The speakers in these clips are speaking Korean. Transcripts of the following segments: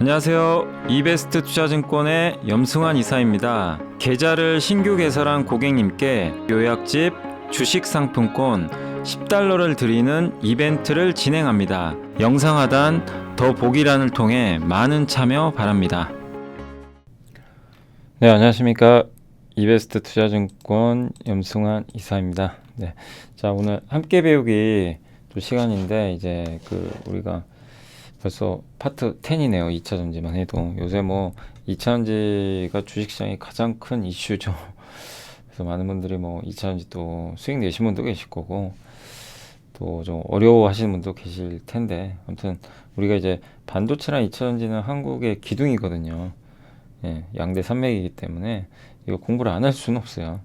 안녕하세요. 이베스트 투자증권의 염승환 이사입니다. 계좌를 신규 개설한 고객님께 요약집 주식 상품권 10달러를 드리는 이벤트를 진행합니다. 영상 하단 더보기란을 통해 많은 참여 바랍니다. 네, 안녕하십니까. 이베스트 투자증권 염승환 이사입니다. 네, 자, 오늘 함께 배우기 또 시간인데 이제 우리가 벌써 파트 10이네요. 2차전지만 해도 요새 뭐 2차전지가 주식시장이 가장 큰 이슈죠. 그래서 많은 분들이 뭐 2차전지 또 수익 내신 분도 계실 거고 또 좀 어려워하시는 분도 계실 텐데, 아무튼 우리가 이제 반도체랑 2차전지는 한국의 기둥이거든요. 예, 양대 산맥이기 때문에 이거 공부를 안 할 수는 없어요.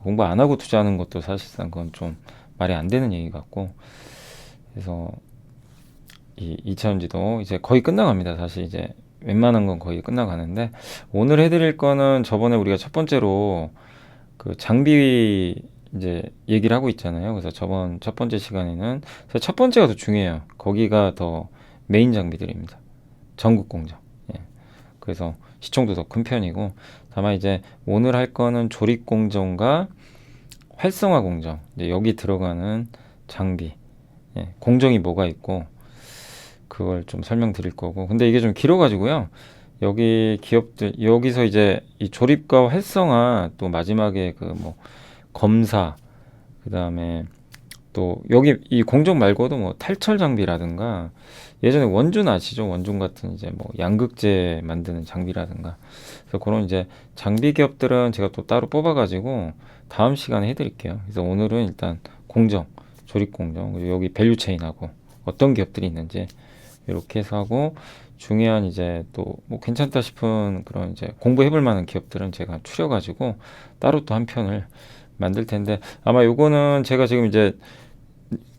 공부 안 하고 투자하는 것도 사실상 그건 좀 말이 안 되는 얘기 같고, 그래서 이 2차전지도 이제 거의 끝나갑니다. 사실 이제 웬만한 건 거의 끝나가는데, 오늘 해드릴 거는 저번에 우리가 첫 번째로 그 장비 이제 얘기를 하고 있잖아요. 그래서 저번 첫 번째 시간에는 첫 번째가 더 중요해요. 거기가 더 메인 장비들입니다. 전국 공정. 예. 그래서 시총도 더 큰 편이고, 다만 이제 오늘 할 거는 조립 공정과 활성화 공정, 이제 여기 들어가는 장비, 예. 공정이 뭐가 있고 그걸 좀 설명드릴 거고, 근데 이게 좀 길어가지고요. 여기 기업들 여기서 이제 이 조립과 활성화, 또 마지막에 그 뭐 검사, 그 다음에 또 여기 이 공정 말고도 뭐 탈철 장비라든가, 예전에 원준 아시죠? 원준 같은 이제 뭐 양극재 만드는 장비라든가, 그래서 그런 이제 장비 기업들은 제가 또 따로 뽑아가지고 다음 시간에 해드릴게요. 그래서 오늘은 일단 공정, 조립 공정, 그리고 여기 밸류체인하고 어떤 기업들이 있는지 이렇게 해서 하고, 중요한 이제 또 뭐 괜찮다 싶은 그런 이제 공부해볼 만한 기업들은 제가 추려가지고 따로 또 한 편을 만들 텐데, 아마 요거는 제가 지금 이제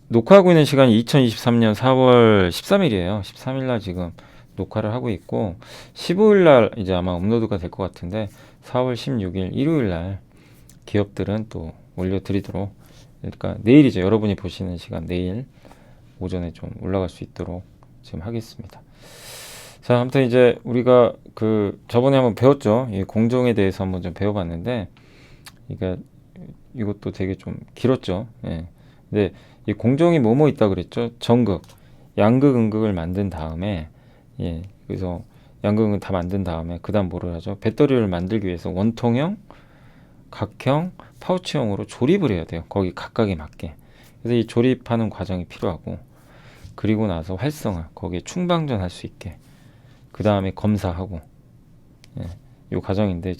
녹화하고 있는 시간이 2023년 4월 13일이에요. 13일 날 지금 녹화를 하고 있고, 15일 날 이제 아마 업로드가 될 것 같은데, 4월 16일 일요일 날 기업들은 또 올려드리도록, 그러니까 내일이죠. 여러분이 보시는 시간 내일 오전에 좀 올라갈 수 있도록 지금 하겠습니다. 자, 아무튼 이제 우리가 그 저번에 한번 배웠죠. 이 공정에 대해서 한번 좀 배워봤는데, 그러니까 이것도 되게 좀 길었죠. 예. 근데 이 공정이 뭐뭐 있다 그랬죠. 정극, 양극, 음극을 만든 다음에, 예, 그래서 양극, 음극 다 만든 다음에 그 다음 뭐를 하죠? 배터리를 만들기 위해서 원통형, 각형, 파우치형으로 조립을 해야 돼요. 거기 각각에 맞게. 그래서 이 조립하는 과정이 필요하고, 그리고 나서 활성화, 거기에 충방전 할 수 있게, 그 다음에 검사하고, 예, 이 과정인데,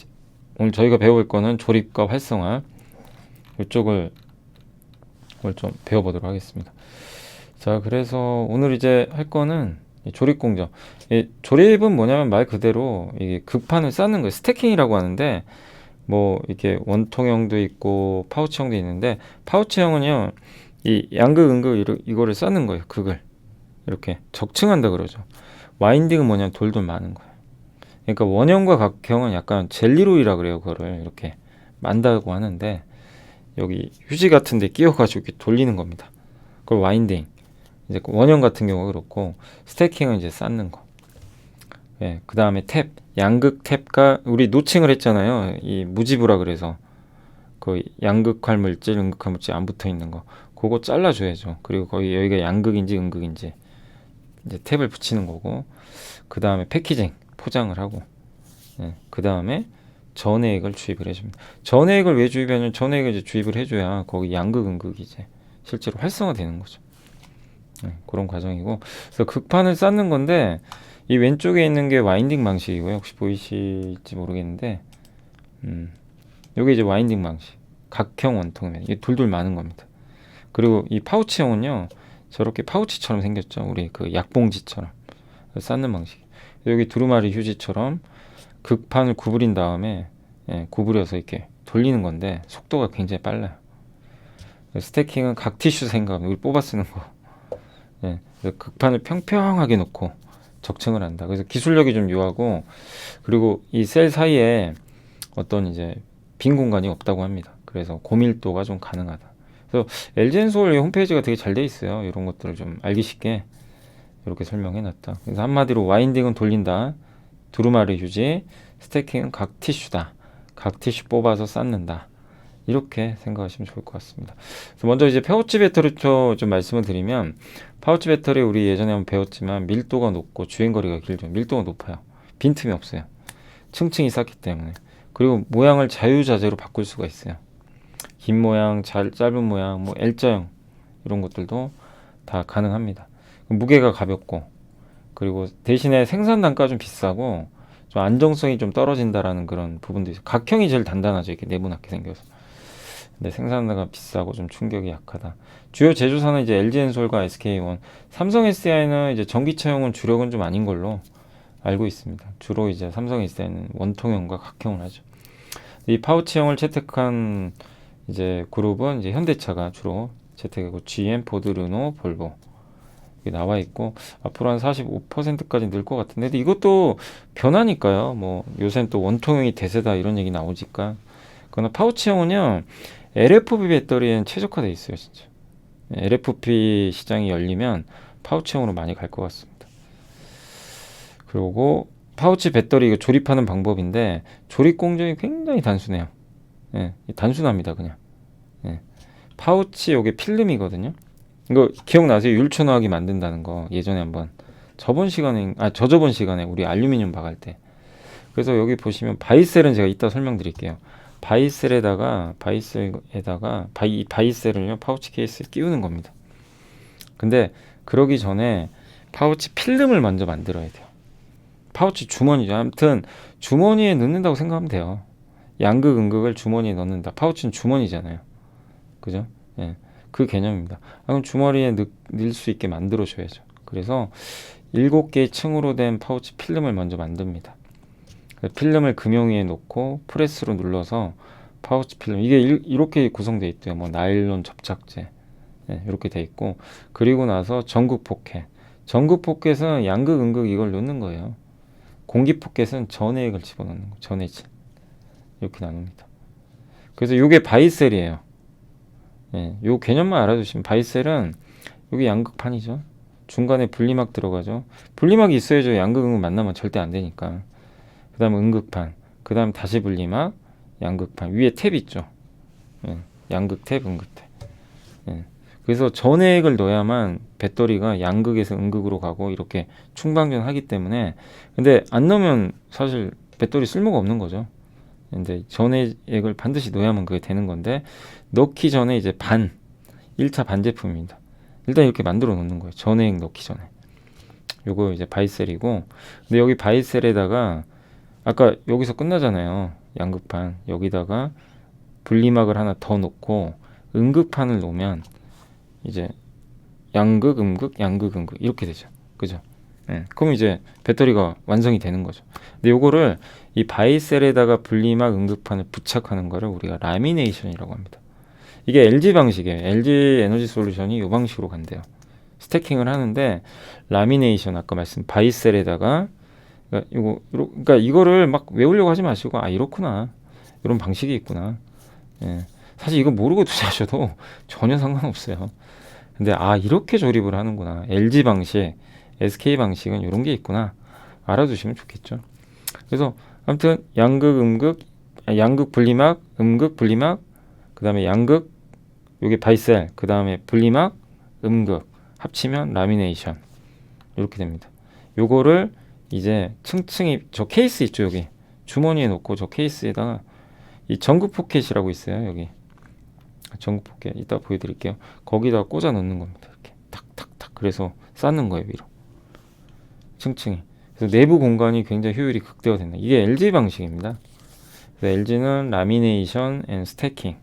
오늘 저희가 배울 거는 조립과 활성화, 이쪽을 오늘 좀 배워보도록 하겠습니다. 자, 그래서 오늘 이제 할 거는 조립 공정. 조립은 뭐냐면 말 그대로 이게 극판을 쌓는 거예요. 스태킹이라고 하는데, 뭐 이렇게 원통형도 있고 파우치형도 있는데, 파우치형은요, 이 양극, 음극 이거를 쌓는 거예요. 극을 이렇게 적층한다 그러죠. 와인딩은 뭐냐면 돌돌 마는 거예요. 그러니까 원형과 각형은 약간 젤리로이라 그래요. 그거를 이렇게 만다고 하는데, 여기 휴지 같은 데 끼워가지고 이렇게 돌리는 겁니다. 그걸 와인딩. 이제 원형 같은 경우가 그렇고, 스태킹은 이제 쌓는 거. 예, 그 다음에 탭, 양극 탭과 우리 노칭을 했잖아요. 이 무지부라 그래서 그 양극할 물질, 음극할 물질 안 붙어 있는 거, 그거 잘라줘야죠. 그리고 거기 여기가 양극인지 음극인지 이제 탭을 붙이는 거고, 그 다음에 패키징, 포장을 하고, 예, 그 다음에 전해액을 주입을 해줍니다. 전해액을 왜 주입하냐면, 전해액을 이제 주입을 해줘야 거기 양극, 음극이 이제 실제로 활성화되는 거죠. 네, 그런 과정이고, 그래서 극판을 쌓는 건데, 이 왼쪽에 있는 게 와인딩 방식이고요. 혹시 보이실지 모르겠는데, 요게 이제 와인딩 방식, 각형 원통면, 이게 돌돌 마는 겁니다. 그리고 이 파우치형은요, 저렇게 파우치처럼 생겼죠. 우리 그 약봉지처럼 쌓는 방식. 여기 두루마리 휴지처럼 극판을 구부린 다음에, 예, 구부려서 이렇게 돌리는 건데, 속도가 굉장히 빨라요. 스태킹은 각 티슈 생각, 여기 뽑아 쓰는 거. 예, 극판을 평평하게 놓고 적층을 한다. 그래서 기술력이 좀 요하고, 그리고 이 셀 사이에 어떤 이제 빈 공간이 없다고 합니다. 그래서 고밀도가 좀 가능하다. 그래서 LG엔솔 홈페이지가 되게 잘 돼 있어요. 이런 것들을 좀 알기 쉽게. 이렇게 설명해놨다. 그래서 한마디로 와인딩은 돌린다, 두루마리 휴지, 스태킹은 각 티슈다, 각 티슈 뽑아서 쌓는다, 이렇게 생각하시면 좋을 것 같습니다. 그래서 먼저 이제 파우치 배터리부터 좀 말씀을 드리면, 파우치 배터리 우리 예전에 한번 배웠지만 밀도가 높고 주행거리가 길죠. 밀도가 높아요. 빈틈이 없어요. 층층이 쌓기 때문에. 그리고 모양을 자유자재로 바꿀 수가 있어요. 긴 모양, 짧은 모양, 뭐 L자형 이런 것들도 다 가능합니다. 무게가 가볍고, 그리고 대신에 생산 단가가 좀 비싸고 좀 안정성이 좀 떨어진다라는 그런 부분도 있어요. 각형이 제일 단단하죠. 이렇게 네모나게 생겨서. 근데 생산가가 비싸고 좀 충격이 약하다. 주요 제조사는 이제 LG엔솔과 SK온, 삼성 SDI는 이제 전기차용은 주력은 좀 아닌 걸로 알고 있습니다. 주로 이제 삼성 SDI는 원통형과 각형을 하죠. 이 파우치형을 채택한 이제 그룹은 이제 현대차가 주로 채택하고, GM, 포드, 르노, 볼보 이게 나와 있고, 앞으로 한 45%까지 늘 것 같은데, 근데 이것도 변하니까요. 뭐 요새는 또 원통형이 대세다 이런 얘기 나오니까. 그러나 파우치형은요, LFP 배터리엔 최적화되어 있어요, 진짜. LFP 시장이 열리면 파우치형으로 많이 갈 것 같습니다. 그리고 파우치 배터리 이거 조립하는 방법인데, 조립 공정이 굉장히 단순해요. 예, 단순합니다, 그냥. 예. 파우치 요게 필름이거든요. 이거 기억나세요? 율촌화하기 만든다는 거 예전에 한번 저저번 시간에 우리 알루미늄 박을 때. 그래서 여기 보시면 바이셀은 제가 이따 설명드릴게요. 바이셀에다가 바이셀을요 파우치 케이스에 끼우는 겁니다. 근데 그러기 전에 파우치 필름을 먼저 만들어야 돼요. 파우치 주머니죠. 아무튼 주머니에 넣는다고 생각하면 돼요. 양극 음극을 주머니에 넣는다. 파우치는 주머니잖아요. 그죠? 예. 그 개념입니다. 그럼 주머니에 넣을 수 있게 만들어 줘야죠. 그래서 7개의 층으로 된 파우치 필름을 먼저 만듭니다. 필름을 금형 위에 놓고 프레스로 눌러서 파우치 필름, 이게 이렇게 구성되어 있대요. 뭐 나일론 접착제, 네, 이렇게 돼 있고, 그리고 나서 전극 포켓, 전극 포켓은 양극 음극 이걸 넣는 거예요. 공기 포켓은 전해액을 집어넣는 거, 전해질 이렇게 나눕니다. 그래서 이게 바이셀이에요. 예, 요 개념만 알아두시면, 바이셀은 여기 양극판이죠. 중간에 분리막 들어가죠. 분리막이 있어야죠. 양극 음극 만나면 절대 안 되니까. 그 다음 음극판, 그 다음 다시 분리막, 양극판, 위에 탭 있죠. 예, 양극 탭, 음극 탭. 예, 그래서 전해액을 넣어야만 배터리가 양극에서 음극으로 가고 이렇게 충방전 하기 때문에. 근데 안 넣으면 사실 배터리 쓸모가 없는 거죠. 근데 전해액을 반드시 넣어야만 그게 되는 건데, 넣기 전에 이제 1차 반 제품입니다. 일단 이렇게 만들어 놓는 거예요. 전해액 넣기 전에. 요거 이제 바이셀이고, 근데 여기 바이셀에다가 아까 여기서 끝나잖아요. 양극판. 여기다가 분리막을 하나 더 놓고 음극판을 놓으면 이제 양극, 음극, 양극, 음극 이렇게 되죠. 그죠? 네. 그럼 이제 배터리가 완성이 되는 거죠. 근데 요거를 이 바이셀에다가 분리막, 음극판을 부착하는 거를 우리가 라미네이션이라고 합니다. 이게 LG 방식이에요. LG 에너지 솔루션이 이 방식으로 간대요. 스태킹을 하는데, 라미네이션 아까 말씀 바이셀에다가, 그러니까 이거를 막 외우려고 하지 마시고, 아 이렇구나, 이런 방식이 있구나. 예. 사실 이거 모르고 투자하셔도 전혀 상관없어요. 근데 아 이렇게 조립을 하는구나, LG 방식, SK 방식은 이런 게 있구나, 알아두시면 좋겠죠. 그래서 아무튼 양극 음극, 양극 분리막, 음극 분리막, 그 다음에 양극, 요게 바이셀, 그 다음에 분리막, 음극 합치면 라미네이션 이렇게 됩니다. 요거를 이제 층층이, 저 케이스 있죠, 여기 주머니에 놓고 저 케이스에다가 이 전극 포켓이라고 있어요. 여기 전극 포켓 이따 보여드릴게요. 거기다 꽂아 넣는 겁니다. 이렇게 탁탁탁, 그래서 쌓는 거예요, 위로 층층이. 그래서 내부 공간이 굉장히 효율이 극대화된다. 이게 LG 방식입니다. 그래서 LG는 라미네이션 앤 스태킹,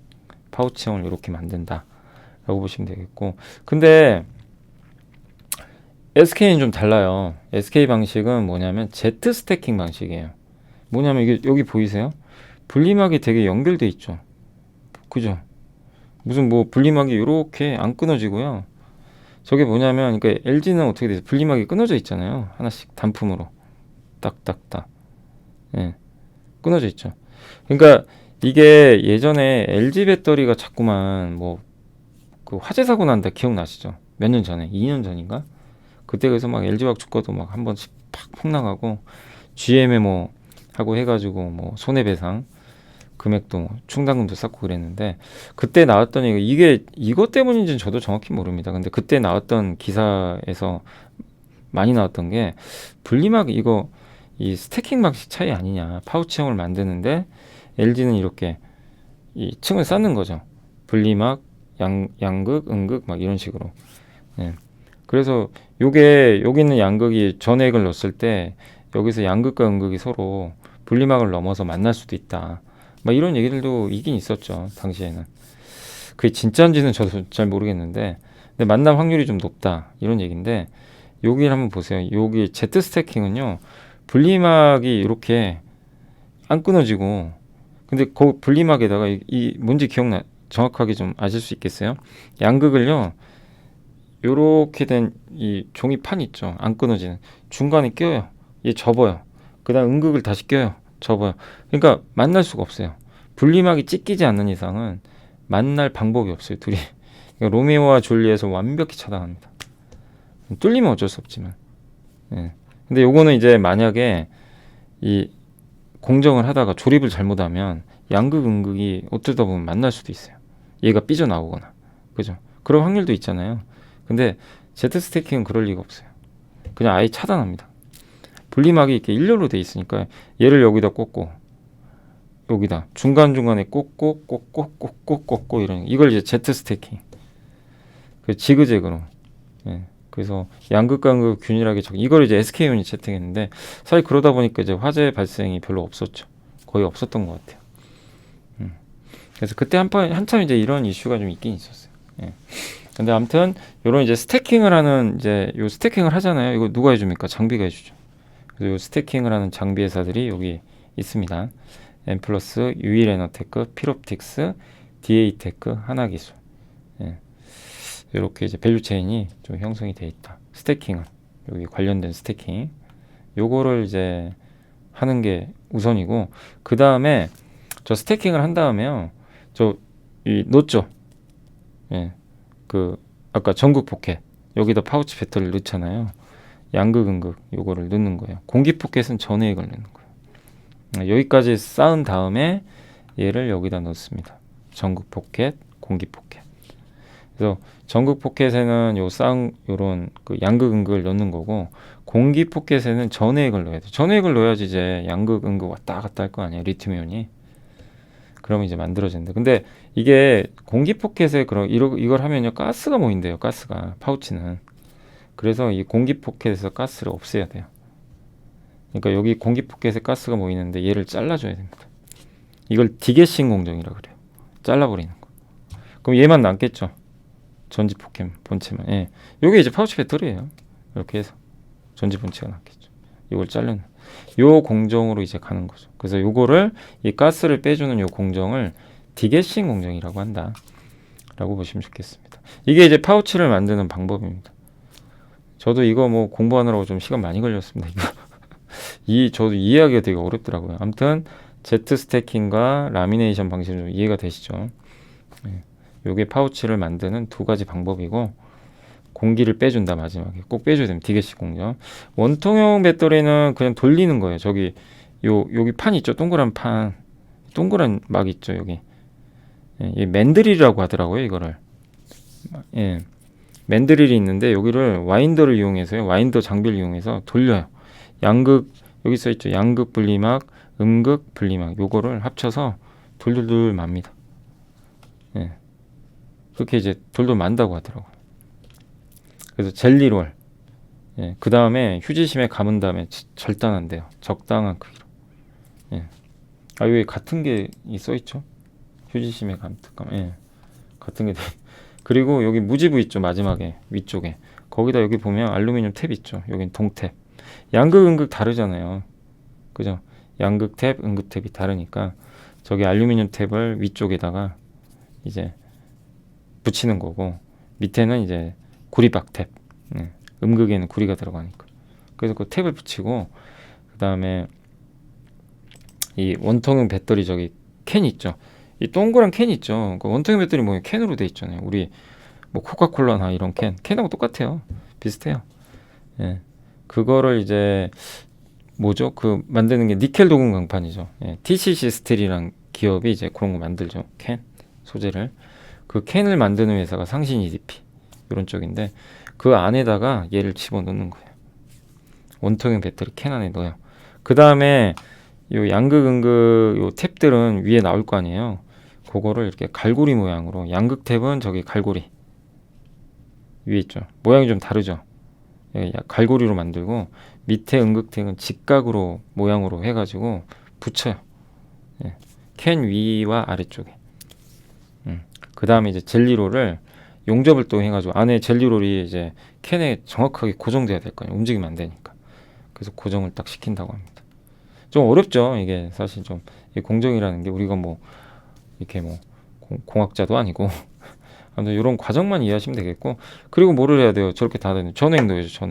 파우치형을 이렇게 만든다 라고 보시면 되겠고, 근데 SK는 좀 달라요. SK 방식은 뭐냐면 Z 스태킹 방식이에요. 뭐냐면 이게 여기 보이세요? 분리막이 되게 연결돼 있죠. 그죠? 무슨 뭐 분리막이 이렇게 안 끊어지고요. 저게 뭐냐면, 그러니까 LG는 어떻게 돼요? 분리막이 끊어져 있잖아요. 하나씩 단품으로 딱딱딱, 예, 끊어져 있죠. 그러니까 이게 예전에 LG 배터리가 자꾸만 뭐 그 화재 사고 난다 기억나시죠? 몇 년 전에, 2년 전인가? 그때 그래서 막 LG화학 거도 막 한 번씩 팍 폭락하고 GM에 뭐 하고 해가지고 뭐 손해배상 금액도 뭐 충당금도 쌓고 그랬는데 그때 나왔던 이게 이것 때문인지는 저도 정확히 모릅니다. 근데 그때 나왔던 기사에서 많이 나왔던 게 분리막 이거 이 스태킹 방식 차이 아니냐. 파우치형을 만드는데 LG는 이렇게 이 층을 쌓는 거죠. 분리막, 양극, 음극 막 이런 식으로. 예. 그래서 요게 여기 있는 양극이 전액을 넣었을 때 여기서 양극과 음극이 서로 분리막을 넘어서 만날 수도 있다. 막 이런 얘기들도 있긴 있었죠. 당시에는. 그게 진짜인지는 저도 잘 모르겠는데 근데 만남 확률이 좀 높다. 이런 얘기인데 여기를 한번 보세요. 여기 Z 스태킹은요. 분리막이 이렇게 안 끊어지고 근데 그 분리막에다가 이 뭔지 기억나 정확하게 좀 아실 수 있겠어요? 양극을요. 요렇게 된 이 종이판 있죠. 안 끊어지는 중간에 껴요. 얘 접어요. 그다음 음극을 다시 껴요. 접어요. 그러니까 만날 수가 없어요. 분리막이 찢기지 않는 이상은 만날 방법이 없어요. 둘이. 그러니까 로미오와 줄리엣을 완벽히 차단합니다. 뚫리면 어쩔 수 없지만. 예. 근데 요거는 이제 만약에 이 공정을 하다가 조립을 잘못하면 양극 음극이 어쩌다 보면 만날 수도 있어요. 얘가 삐져나오거나. 그죠? 그런 확률도 있잖아요. 근데 Z 스태킹은 그럴 리가 없어요. 그냥 아예 차단합니다. 분리막이 이렇게 일렬로 돼 있으니까 얘를 여기다 꽂고 여기다 중간중간에 꽂고 이런 이걸 이제 Z 스태킹. 그 지그재그로. 예. 그래서 양극과 음극 균일하게 이걸 이제 SK온이 채택했는데 사실 그러다 보니까 이제 화재 발생이 별로 없었죠. 거의 없었던 것 같아요. 그래서 그때 한참 이제 이런 이슈가 좀 있긴 있었어요. 예. 근데 아무튼 요런 이제 스태킹을 하는 이제 요 스태킹을 하잖아요. 이거 누가 해줍니까? 장비가 해주죠. 그래서 요 스태킹을 하는 장비 회사들이 여기 있습니다. 엠플러스, 유일에너테크, 필옵틱스, DA테크, 하나기술. 예. 이렇게 이제 밸류 체인이 좀 형성이 돼 있다. 스태킹은 여기 관련된 스태킹. 요거를 이제 하는 게 우선이고 그 다음에 저 스태킹을 한 다음에요. 저 이 놓죠. 예. 그 아까 전극 포켓 여기다 파우치 배터리를 넣잖아요. 양극 음극 요거를 넣는 거예요. 공기 포켓은 전액을 넣는 거예요. 여기까지 쌓은 다음에 얘를 여기다 넣습니다. 전극 포켓, 공기 포켓. 그래서 전극 포켓에는 요 쌓은 요런 그 양극 음극을 넣는 거고 공기 포켓에는 전액을 넣어야 돼. 전액을 넣어야지 이제 양극 음극 왔다 갔다 할 거 아니에요. 리튬이온이. 그러면 이제 만들어진다. 근데 이게 공기 포켓에 이걸 하면요 가스가 모인대요. 가스가 파우치는. 그래서 이 공기 포켓에서 가스를 없애야 돼요. 그러니까 여기 공기 포켓에 가스가 모이는데 얘를 잘라줘야 됩니다. 이걸 디게싱 공정이라 그래요. 잘라버리는 거. 그럼 얘만 남겠죠. 전지 포켓 본체만. 예. 요게 이제 파우치 배터리예요. 이렇게 해서 전지 본체가 남겠죠. 이걸 자르는. 요 공정으로 이제 가는 거죠. 그래서 요거를 이 가스를 빼주는 요 공정을 디게싱 공정이라고 한다. 라고 보시면 좋겠습니다. 이게 이제 파우치를 만드는 방법입니다. 저도 이거 뭐 공부하느라고 좀 시간 많이 걸렸습니다. 이거 저도 이해하기가 되게 어렵더라고요. 아무튼 Z 스태킹과 라미네이션 방식은 좀 이해가 되시죠? 네. 요게 파우치를 만드는 두 가지 방법이고 공기를 빼준다. 마지막에 꼭 빼줘야 됩니다. 디게시 공정. 원통형 배터리는 그냥 돌리는 거예요. 저기 여기 판 있죠. 동그란 판, 동그란 막 있죠. 여기 예, 맨드릴이라고 하더라고요. 이거를 예, 맨드릴이 있는데 여기를 와인더를 이용해서요. 와인더 장비를 이용해서 돌려요. 양극 여기 써 있죠. 양극 분리막, 음극 분리막 요거를 합쳐서 돌돌돌 맙니다. 예. 그렇게 이제 돌돌 만다고 하더라고요. 그래서 젤리롤. 예. 그 다음에 휴지심에 감은 다음에 절단한대요. 적당한 크기로. 예. 아, 여기 같은 게 써 있죠. 휴지심에 감특감. 예. 같은 게. 그리고 여기 무지부 있죠. 마지막에 위쪽에. 거기다 여기 보면 알루미늄 탭 있죠. 여긴 동탭. 양극, 음극 다르잖아요. 그죠? 양극 탭, 음극 탭이 다르니까 저기 알루미늄 탭을 위쪽에다가 이제 붙이는 거고 밑에는 이제 구리박 탭. 음극에는 구리가 들어가니까. 그래서 그 탭을 붙이고 그 다음에 이 원통형 배터리 저기 캔 있죠. 이 동그란 캔 있죠. 그 원통형 배터리 뭐 캔으로 돼 있잖아요. 우리 뭐 코카콜라나 이런 캔하고 똑같아요. 비슷해요. 예. 그거를 이제 뭐죠? 그 만드는 게 니켈 도금 강판이죠. 예. TCC 스틸이란 기업이 이제 그런 거 만들죠. 캔 소재를. 그 캔을 만드는 회사가 상신 EDP 이런 쪽인데 그 안에다가 얘를 집어넣는 거예요. 원통형 배터리 캔 안에 넣어요. 그 다음에 요 양극 음극 요 탭들은 위에 나올 거 아니에요. 그거를 이렇게 갈고리 모양으로, 양극 탭은 저기 갈고리 위에 있죠. 모양이 좀 다르죠. 예, 갈고리로 만들고 밑에 음극 탭은 직각으로 모양으로 해가지고 붙여요. 예, 캔 위와 아래쪽에. 그 다음에 이제 젤리롤을 용접을 또 해가지고 안에 젤리롤이 이제 캔에 정확하게 고정돼야 될 거예요. 움직이면 안 되니까. 그래서 고정을 딱 시킨다고 합니다. 좀 어렵죠. 이게 사실 좀 이 공정이라는 게 우리가 뭐 이렇게 뭐 공학자도 아니고 아무튼 이런 과정만 이해하시면 되겠고, 그리고 뭐를 해야 돼요? 저렇게 다 되는 전액 넣어야죠.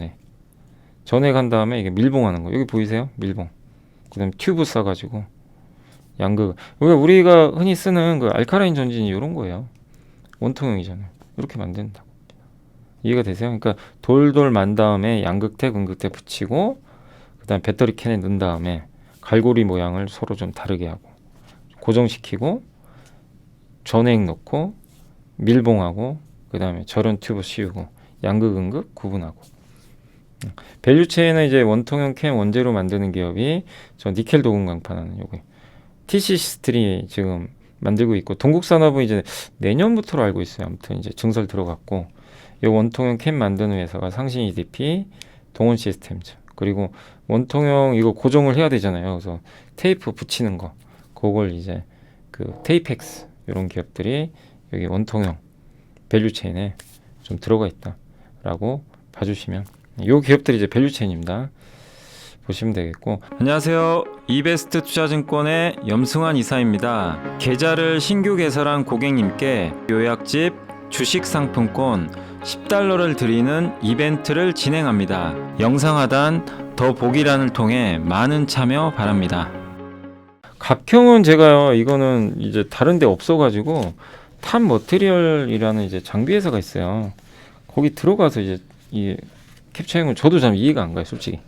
전액 한 다음에 이게 밀봉하는 거. 여기 보이세요? 밀봉. 그다음 튜브 써가지고 양극. 우리가 흔히 쓰는 그 알카라인 전진이 이런 거예요. 원통형이잖아요. 이렇게 만든다. 이해가 되세요? 그러니까 돌돌 만 다음에 양극택, 음극택 붙이고 그다음 배터리 캔에 넣은 다음에 갈고리 모양을 서로 좀 다르게 하고 고정시키고 전액 넣고 밀봉하고 그다음에 절연 튜브 씌우고 양극, 음극 구분하고. 밸류체인은 이제 원통형 캔 원재료 만드는 기업이 저 니켈 도금 강판하는 요거 TCC 스틸이 지금 만들고 있고, 동국산업은 이제 내년부터로 알고 있어요. 아무튼 이제 증설 들어갔고, 요 원통형 캔 만드는 회사가 상신 EDP, 동원 시스템즈. 그리고 원통형 이거 고정을 해야 되잖아요. 그래서 테이프 붙이는 거, 그걸 이제 그 테이펙스 이런 기업들이 여기 원통형 밸류체인에 좀 들어가 있다라고 봐주시면, 요 기업들이 이제 밸류체인입니다. 보시면 되겠고. 안녕하세요. 이베스트 투자증권의 염승환 이사입니다. 계좌를 신규 개설한 고객님께 요약집 주식 상품권 $10를 드리는 이벤트를 진행합니다. 영상 하단 더보기란을 통해 많은 참여 바랍니다. 각형은 제가요, 이거는 이제 다른 데 없어가지고 탑 머티리얼이라는 이제 장비 회사가 있어요. 거기 들어가서 이제 이 캡처형은 저도 잘 이해가 안 가요, 솔직히.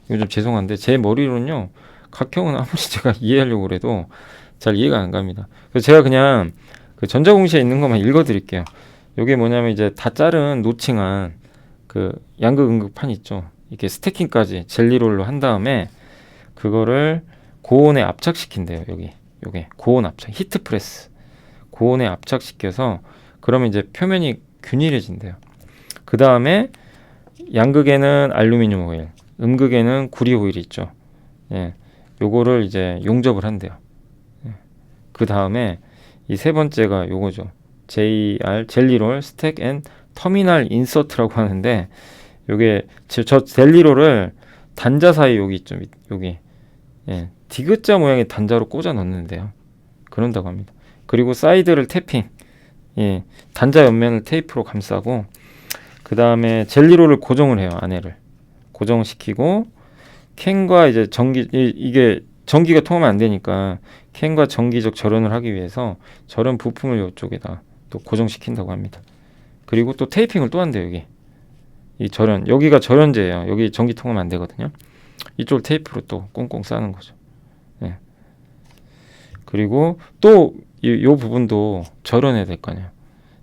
이거 좀 죄송한데 제 머리로는요, 각형은 아무리 제가 이해하려고 그래도 잘 이해가 안 갑니다. 그래서 제가 그냥 그 전자공시에 있는 것만 읽어드릴게요. 이게 뭐냐면 이제 다 자른 노칭한 그 양극 음극판 있죠. 이렇게 스태킹까지 젤리롤로 한 다음에 그거를 고온에 압착시킨대요. 요게 고온 압착, 히트 프레스. 고온에 압착시켜서 그러면 이제 표면이 균일해진대요. 그 다음에 양극에는 알루미늄 오일, 음극에는 구리 오일이 있죠. 예, 요거를 이제 용접을 한대요. 예. 그 다음에 이 세 번째가 요거죠. JR 젤리롤 스택 앤 터미널 인서트라고 하는데, 요게 저 젤리롤을 단자 사이 여기 있죠. 여기 예, 디귿자 모양의 단자로 꽂아 넣는데요. 그런다고 합니다. 그리고 사이드를 태핑, 예, 단자 옆면을 테이프로 감싸고, 그 다음에 젤리롤을 고정을 해요. 안에를 고정시키고, 캔과 이제 이게 전기가 통하면 안 되니까 캔과 전기적 절연을 하기 위해서 절연 부품을 이쪽에다 또 고정시킨다고 합니다. 그리고 또 테이핑을 또 한대요. 여기 이 절연, 여기가 절연제예요. 여기 전기 통하면 안 되거든요. 이쪽 테이프로 또 꽁꽁 싸는 거죠. 예. 그리고 또 요 부분도 절연해야 될 거 아니에요.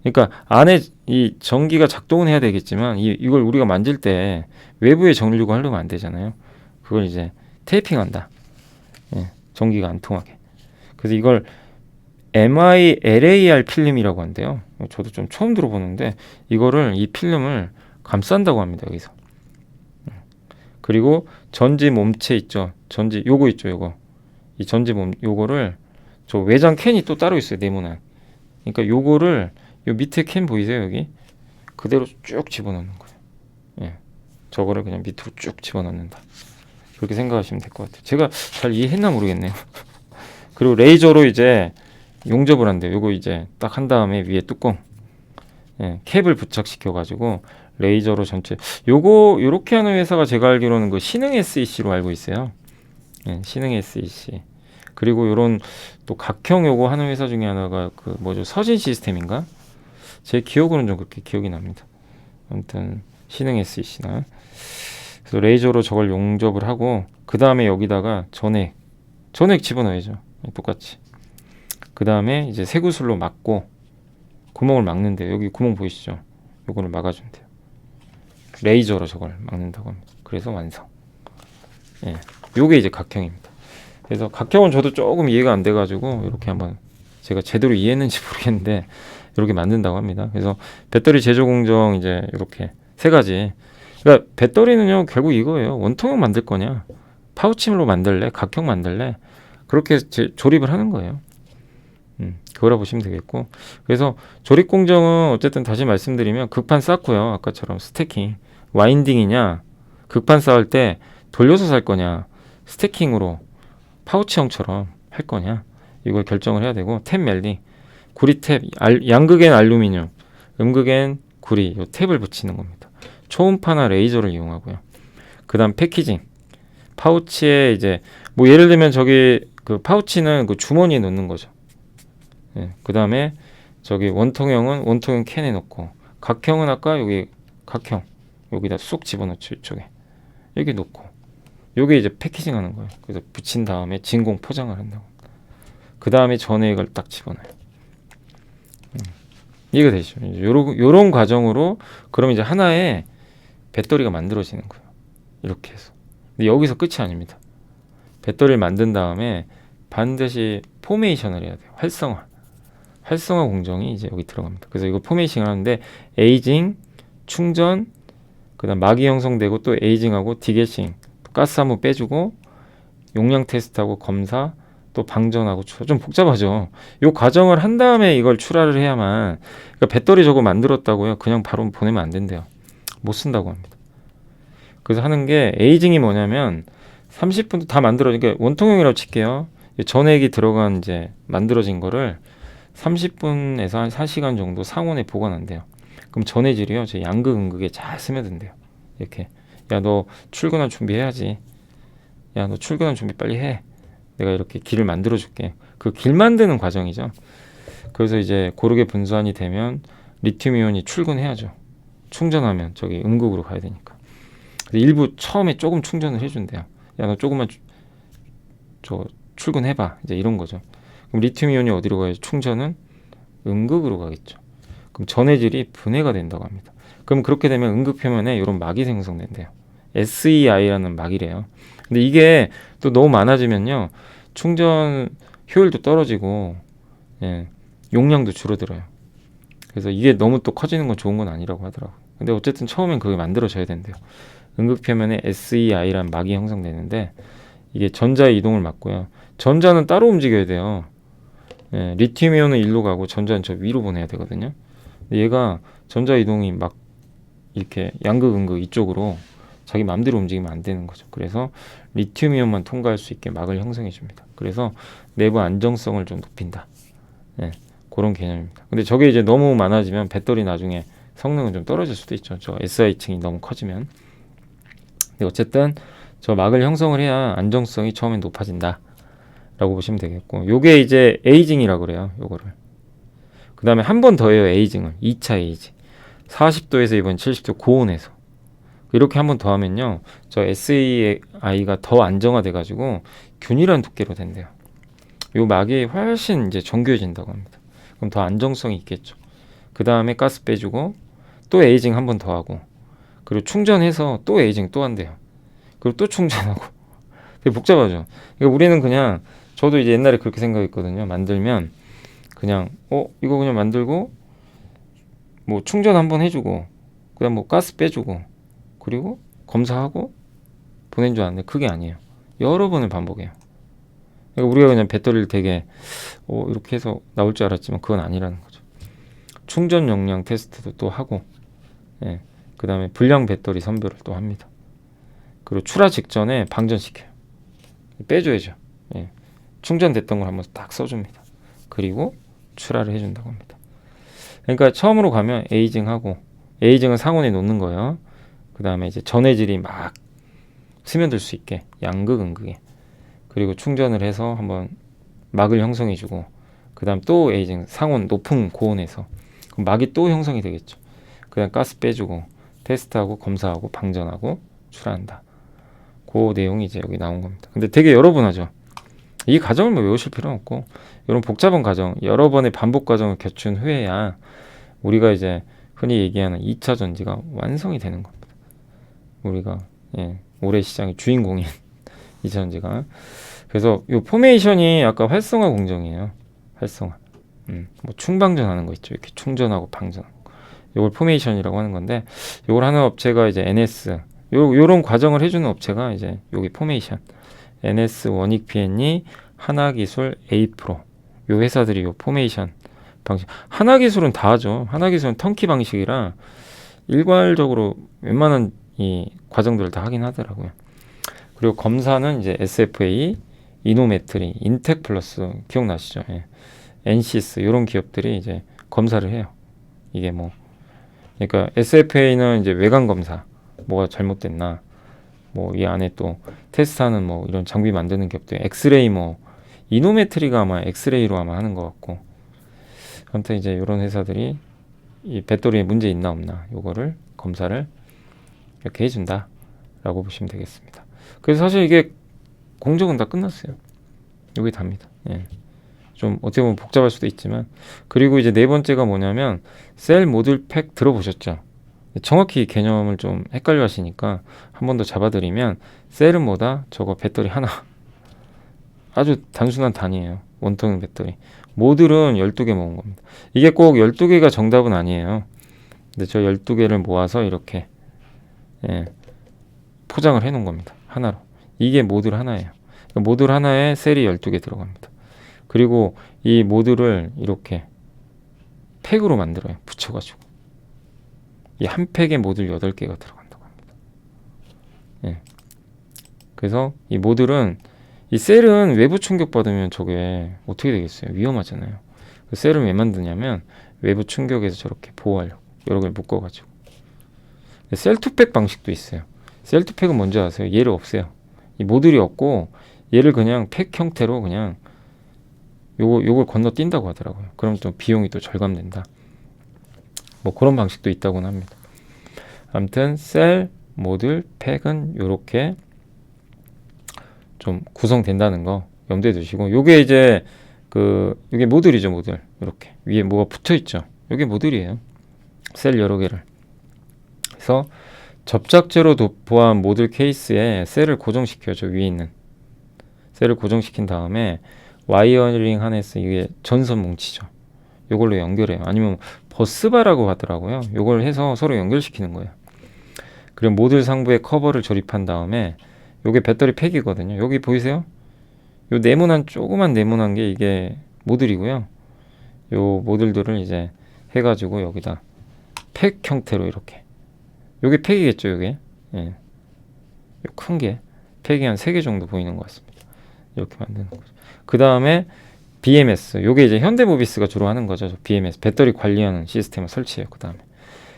그러니까 안에 이 전기가 작동은 해야 되겠지만 이걸 우리가 만질 때 외부에 전류가 흐르면 안 되잖아요. 그걸 이제 테이핑한다. 예, 전기가 안 통하게. 그래서 이걸 MILAR 필름이라고 한대요. 저도 좀 처음 들어보는데 이거를 이 필름을 감싼다고 합니다. 여기서. 그리고 전지 몸체 있죠. 전지 요거 있죠. 요거. 이 전지 몸 요거를 저 외장 캔이 또 따로 있어요. 네모난. 그러니까 요거를 요 밑에 캔 보이세요? 여기 그대로 쭉 집어넣는 거예요. 예, 저거를 그냥 밑으로 쭉 집어넣는다. 그렇게 생각하시면 될 것 같아요. 제가 잘 이해했나 모르겠네요. 그리고 레이저로 이제 용접을 한대요. 요거 이제 딱 한 다음에 위에 뚜껑, 예, 캡을 부착시켜 가지고 레이저로 전체 요거 요렇게 하는 회사가 제가 알기로는 그 신흥 SEC로 알고 있어요. 예, 신흥 SEC. 그리고 요런 또 각형 요거 하는 회사 중에 하나가 그 뭐죠? 서진 시스템인가? 제 기억으로는 좀 그렇게 기억이 납니다. 아무튼 신흥 SEC나 그래서 레이저로 저걸 용접을 하고 그 다음에 여기다가 전액 집어넣어야죠. 똑같이. 그 다음에 이제 쇠구슬로 막고 구멍을 막는데 여기 구멍 보이시죠? 요거를 막아주면 돼요. 레이저로 저걸 막는다고 합니다. 그래서 완성. 예, 요게 이제 각형입니다. 그래서 각형은 저도 조금 이해가 안 돼가지고 이렇게 한번 제가 제대로 이해했는지 모르겠는데 이렇게 만든다고 합니다. 그래서 배터리 제조 공정 이제 이렇게 세 가지. 그러니까 배터리는요 결국 이거예요. 원통형 만들 거냐, 파우치로 만들래, 각형 만들래, 그렇게 조립을 하는 거예요. 그거라 보시면 되겠고. 그래서 조립 공정은 어쨌든 다시 말씀드리면 극판 쌓고요. 아까처럼 스태킹, 와인딩이냐, 극판 쌓을 때 돌려서 살 거냐, 스태킹으로 파우치형처럼 할 거냐, 이걸 결정을 해야 되고, 탭 멜링, 구리탭, 양극엔 알루미늄, 음극엔 구리, 요 탭을 붙이는 겁니다. 초음파나 레이저를 이용하고요. 그 다음 패키징, 파우치에 이제 뭐 예를 들면 저기 그 파우치는 그 주머니에 넣는 거죠. 예, 그 다음에 저기 원통형은 원통형 캔에 넣고, 각형은 아까 여기 각형 여기다 쑥 집어넣죠. 이쪽에 여기 놓고, 요게 이제 패키징 하는 거예요. 그래서 붙인 다음에 진공 포장을 한다고. 그 다음에 전액을 딱 집어넣어요. 이해가 되시죠? 요런 과정으로 그럼 이제 하나의 배터리가 만들어지는 거예요. 이렇게 해서. 근데 여기서 끝이 아닙니다. 배터리를 만든 다음에 반드시 포메이션을 해야 돼요. 활성화 공정이 이제 여기 들어갑니다. 그래서 이거 포메이싱을 하는데 에이징, 충전, 그다음 막이 형성되고 또 에이징하고 디게싱, 가스 한번 빼주고 용량 테스트하고 검사, 또 방전하고 좀 복잡하죠. 이 과정을 한 다음에 이걸 출하를 해야만. 그러니까 배터리 저거 만들었다고요. 그냥 바로 보내면 안 된대요. 못 쓴다고 합니다. 그래서 하는 게 에이징이 뭐냐면 30분도 다 만들어진, 그러니까 원통형이라고 칠게요. 전액이 들어간 이제 만들어진 거를 30분에서 한 4시간 정도 상온에 보관한대요. 그럼 전해질이요, 제 양극 음극에 잘 스며든대요. 이렇게, 야 너 출근할 준비해야지. 야 너 출근할 준비 빨리 해. 내가 이렇게 길을 만들어 줄게. 그 길 만드는 과정이죠. 그래서 이제 고르게 분산이 되면 리튬이온이 출근해야죠. 충전하면 저기 음극으로 가야 되니까. 일부 처음에 조금 충전을 해준대요. 야 너 조금만 저 출근해봐. 이제 이런 거죠. 그럼 리튬이온이 어디로 가야죠? 충전은 음극으로 가겠죠. 그럼 전해질이 분해가 된다고 합니다. 그럼 그렇게 되면 음극 표면에 이런 막이 생성된대요. SEI라는 막이래요. 근데 이게 또 너무 많아지면요, 충전 효율도 떨어지고, 예, 용량도 줄어들어요. 그래서 이게 너무 또 커지는 건 좋은 건 아니라고 하더라고요. 근데 어쨌든 처음엔 그게 만들어져야 된대요. 음극 표면에 SEI라는 막이 형성되는데 이게 전자의 이동을 막고요. 전자는 따로 움직여야 돼요. 예, 리튬이온은 일로 가고 전자는 저 위로 보내야 되거든요. 근데 얘가 전자 이동이 막 이렇게 양극 음극 이쪽으로 자기 마음대로 움직이면 안 되는 거죠. 그래서 리튬이온만 통과할 수 있게 막을 형성해 줍니다. 그래서 내부 안정성을 좀 높인다. 예, 그런 개념입니다. 근데 저게 이제 너무 많아지면 배터리 나중에 성능은 좀 떨어질 수도 있죠. 저 SI층이 너무 커지면. 근데 어쨌든 저 막을 형성을 해야 안정성이 처음엔 높아진다 라고 보시면 되겠고, 요게 이제 에이징이라고 그래요. 요거를 그 다음에 한 번 더 해요. 에이징을 2차 에이징, 40도에서 이번 70도 고온에서 이렇게 한 번 더 하면요, 저 SEI가 더 안정화돼 가지고 균일한 두께로 된대요. 요 막이 훨씬 이제 정교해진다고 합니다. 그럼 더 안정성이 있겠죠. 그 다음에 가스 빼주고 또 에이징 한 번 더 하고, 그리고 충전해서 또 에이징 또 한대요. 그리고 또 충전하고. 되게 복잡하죠. 그러니까 우리는 그냥, 저도 이제 옛날에 그렇게 생각했거든요. 만들면 그냥 이거 그냥 만들고 뭐 충전 한번 해주고 그다음 뭐 가스 빼주고 그리고 검사하고 보낸 줄 알았는데 그게 아니에요. 여러 번을 반복해요. 그러니까 우리가 그냥 배터리를 되게 이렇게 해서 나올 줄 알았지만 그건 아니라는 거죠. 충전 용량 테스트도 또 하고, 예, 그 다음에 불량 배터리 선별을 또 합니다. 그리고 출하 직전에 방전시켜요. 빼줘야죠. 예, 충전됐던 걸 한번 딱 써줍니다. 그리고 출하를 해준다고 합니다. 그러니까 처음으로 가면 에이징하고, 에이징은 상온에 놓는 거예요. 그 다음에 이제 전해질이 막 스며들 수 있게 양극 음극에, 그리고 충전을 해서 한번 막을 형성해주고, 그 다음 또 에이징 상온 높은 고온에서 그럼 막이 또 형성이 되겠죠. 그 다음 가스 빼주고 테스트하고 검사하고 방전하고 수출한다. 그 내용이 이제 여기 나온 겁니다. 근데 되게 여러 번 하죠. 이 과정을 뭐 외우실 필요는 없고 이런 복잡한 과정, 여러 번의 반복 과정을 갖춘 후에야 우리가 이제 흔히 얘기하는 2차 전지가 완성이 되는 겁니다. 우리가 올해 시장의 주인공인 2차 전지가. 그래서 이 포메이션이 아까 활성화 공정이에요. 활성화. 뭐 충방전 하는 거 있죠. 이렇게 충전하고 방전하고. 이걸 포메이션이라고 하는 건데, 이걸 하는 업체가 이제 NS. 요런 과정을 해주는 업체가 이제 여기 포메이션. NS, 원익-P&E, 하나기술, A프로. 요 회사들이 요 포메이션 방식. 하나기술은 다 하죠. 하나기술은 턴키 방식이라 일괄적으로 웬만한 이 과정들을 다 하긴 하더라고요. 그리고 검사는 이제 SFA, 이노메트리, 인텍플러스 기억나시죠? NCS 이런 기업들이 이제 검사를 해요. 이게 뭐 그러니까 SFA는 이제 외관 검사, 뭐가 잘못됐나, 뭐 이 안에 또 테스트하는 뭐 이런 장비 만드는 기업들, 엑스레이 뭐 이노메트리가 아마 엑스레이로 아마 하는 것 같고, 아무튼 이제 이런 회사들이 이 배터리에 문제 있나 없나 요거를 검사를 이렇게 해준다라고 보시면 되겠습니다. 그래서 사실 이게 공정은 다 끝났어요. 여기 답니다. 좀 어떻게 보면 복잡할 수도 있지만, 그리고 이제 네 번째가 뭐냐면 셀 모듈 팩 들어보셨죠? 정확히 개념을 좀 헷갈려 하시니까 한 번 더 잡아드리면, 셀은 뭐다? 저거 배터리 하나. 아주 단순한 단위예요. 원통형 배터리. 모듈은 12개 모은 겁니다. 이게 꼭 12개가 정답은 아니에요. 근데 저 12개를 모아서 이렇게 포장을 해 놓은 겁니다. 하나로. 이게 모듈 하나예요. 그러니까 모듈 하나에 셀이 12개 들어갑니다. 그리고 이 모듈을 이렇게 팩으로 만들어요. 붙여가지고. 이 한 팩에 모듈 8개가 들어간다고 합니다. 그래서 이 모듈은, 이 셀은 외부 충격 받으면 저게 어떻게 되겠어요? 위험하잖아요. 그 셀은 왜 만드냐면 외부 충격에서 저렇게 보호하려고 여러 개를 묶어가지고. 셀투팩 방식도 있어요. 셀투팩은 뭔지 아세요? 얘를 없애요. 이 모듈이 없고 얘를 그냥 팩 형태로 그냥 요걸 건너뛴다고 하더라고요. 그럼 좀 비용이 또 절감된다. 뭐 그런 방식도 있다고는 합니다. 아무튼 셀, 모듈, 팩은 요렇게 좀 구성된다는 거 염두에 두시고, 요게 이제 요게 모듈이죠. 모듈. 이렇게 위에 뭐가 붙어 있죠. 요게 모듈이에요. 셀 여러 개를. 그래서 접착제로 도포한 모듈 케이스에 셀을 고정시켜요. 저 위에 있는 셀을 고정시킨 다음에 와이어링 하네스, 이게 전선 뭉치죠. 요걸로 연결해요. 아니면 버스바라고 하더라고요. 요걸 해서 서로 연결시키는 거예요. 그리고 모듈 상부에 커버를 조립한 다음에, 요게 배터리 팩이거든요. 여기 보이세요? 요 네모난, 조그만 네모난 게 이게 모듈이고요. 요 모듈들을 이제 해가지고 여기다 팩 형태로 이렇게, 요게 팩이겠죠. 요게 요 큰 게 팩이 한 3개 정도 보이는 것 같습니다. 이렇게 만드는 거죠. 그 다음에 BMS, 요게 이제 현대모비스가 주로 하는 거죠. BMS, 배터리 관리하는 시스템을 설치해요. 그 다음에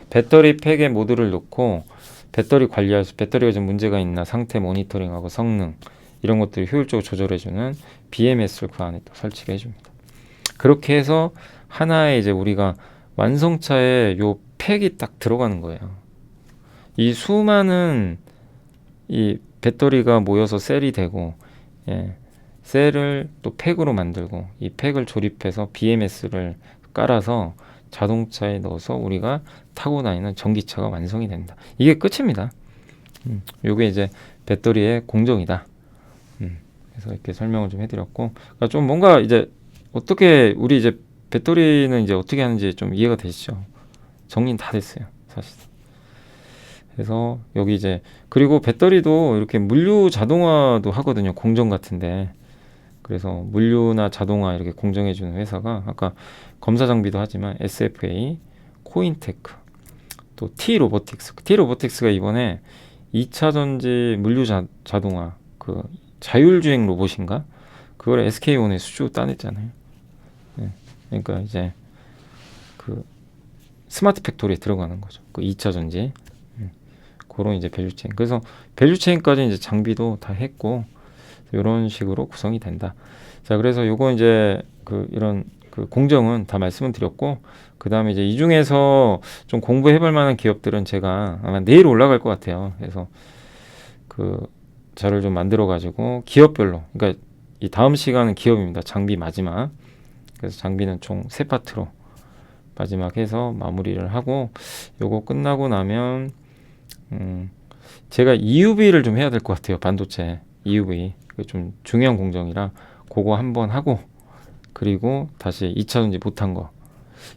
배터리 팩에 모듈을 넣고 배터리 관리해서 배터리가 좀 문제가 있나 상태 모니터링하고 성능 이런 것들을 효율적으로 조절해주는 BMS를 그 안에 또 설치를 해줍니다. 그렇게 해서 하나의 이제 우리가 완성차에 요 팩이 딱 들어가는 거예요. 이 수많은 이 배터리가 모여서 셀이 되고, 셀을 또 팩으로 만들고, 이 팩을 조립해서 BMS를 깔아서 자동차에 넣어서 우리가 타고 다니는 전기차가 완성이 된다. 이게 끝입니다. 요게 이제 배터리의 공정이다. 그래서 이렇게 설명을 좀 해드렸고, 그러니까 좀 뭔가 이제 어떻게 우리 이제 배터리는 이제 어떻게 하는지 좀 이해가 되시죠? 정리는 다 됐어요, 사실. 그래서 여기 이제, 그리고 배터리도 이렇게 물류 자동화도 하거든요. 공정 같은데. 그래서 물류나 자동화 이렇게 공정해주는 회사가 아까 검사 장비도 하지만 SFA, 코인테크, 또 T-로보틱스. T-로보틱스가 이번에 2차 전지 물류 자동화 그 자율주행 로봇인가? 그걸 SK온에 수주 따냈잖아요. 그러니까 이제 그 스마트 팩토리에 들어가는 거죠. 그 2차 전지. 그런 이제 밸류체인. 그래서 밸류체인까지 이제 장비도 다 했고, 이런 식으로 구성이 된다. 자, 그래서 요거 이제 이런 공정은 다 말씀을 드렸고, 그 다음에 이제 이 중에서 좀 공부해볼 만한 기업들은 제가 아마 내일 올라갈 것 같아요. 그래서 그 자료를 좀 만들어 가지고 기업별로, 그러니까 이 다음 시간은 기업입니다. 장비 마지막. 그래서 장비는 총 3파트로 마지막 해서 마무리를 하고, 요거 끝나고 나면 제가 EUV를 좀 해야 될 것 같아요. 반도체 EUV 그게 좀 중요한 공정이라 그거 한번 하고, 그리고 다시 2차 전지 못한 거,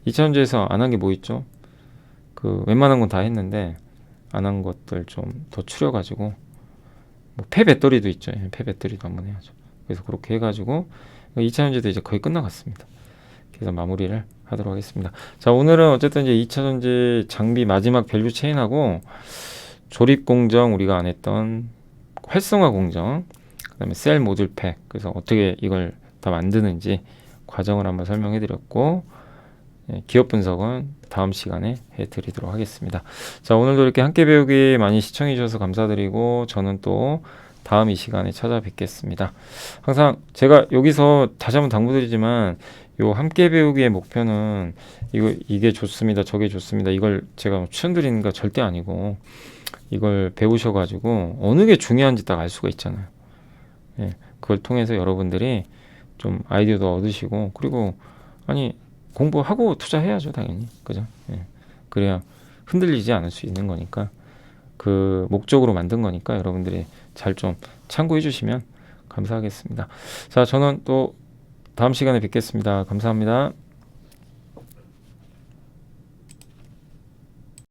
2차 전지에서 안 한 게 뭐 있죠? 그 웬만한 건 다 했는데 안 한 것들 좀 더 추려가지고, 뭐 폐배터리도 있죠. 폐배터리도 한번 해야죠. 그래서 그렇게 해가지고 2차 전지도 이제 거의 끝나갔습니다. 그래서 마무리를 하도록 하겠습니다. 자, 오늘은 어쨌든 이제 2차 전지 장비 마지막 밸류 체인하고 조립 공정, 우리가 안 했던 활성화 공정, 그다음에 셀 모듈 팩, 그래서 어떻게 이걸 다 만드는지 과정을 한번 설명해 드렸고, 기업 분석은 다음 시간에 해드리도록 하겠습니다. 자, 오늘도 이렇게 함께 배우기 많이 시청해 주셔서 감사드리고, 저는 또 다음 이 시간에 찾아뵙겠습니다. 항상 제가 여기서 다시 한번 당부드리지만, 요 함께 배우기의 목표는 이게 좋습니다, 저게 좋습니다, 이걸 제가 추천드리는 거 절대 아니고, 이걸 배우셔가지고 어느 게 중요한지 딱 알 수가 있잖아요. 그걸 통해서 여러분들이 좀 아이디어도 얻으시고, 그리고 아니 공부하고 투자해야죠, 당연히. 그죠? 그래야 흔들리지 않을 수 있는 거니까, 그 목적으로 만든 거니까 여러분들이 잘 좀 참고해 주시면 감사하겠습니다. 자, 저는 또 다음 시간에 뵙겠습니다. 감사합니다.